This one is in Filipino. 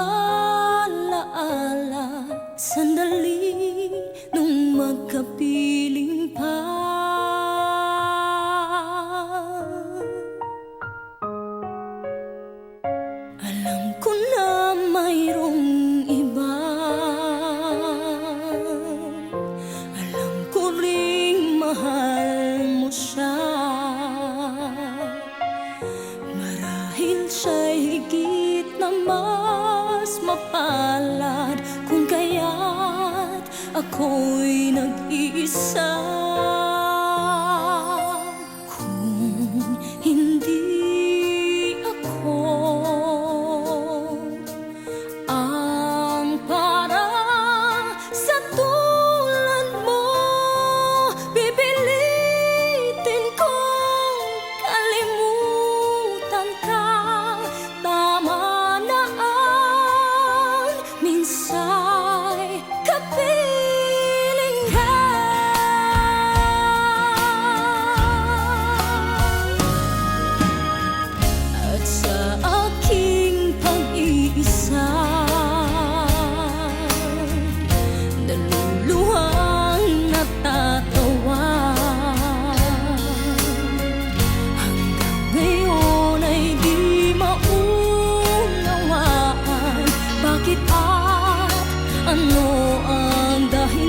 alaala, sandali nung magkapiling pa. Alam ko na mayroong iba, alam ko ring mahal mo siya. Marahil siya'y higit na mas mapalad, kung kaya't ako'y nag-iisa. Kung hindi ako ang parang sa tulad mo, pipilitin kong kalimutan ka. Tama na ang minsa'y kapiling ka. At sa aking pag-iisa, naluluhang natatawa. Hanggang ngayon ay di maunawaan bakit at ano ang dahilan.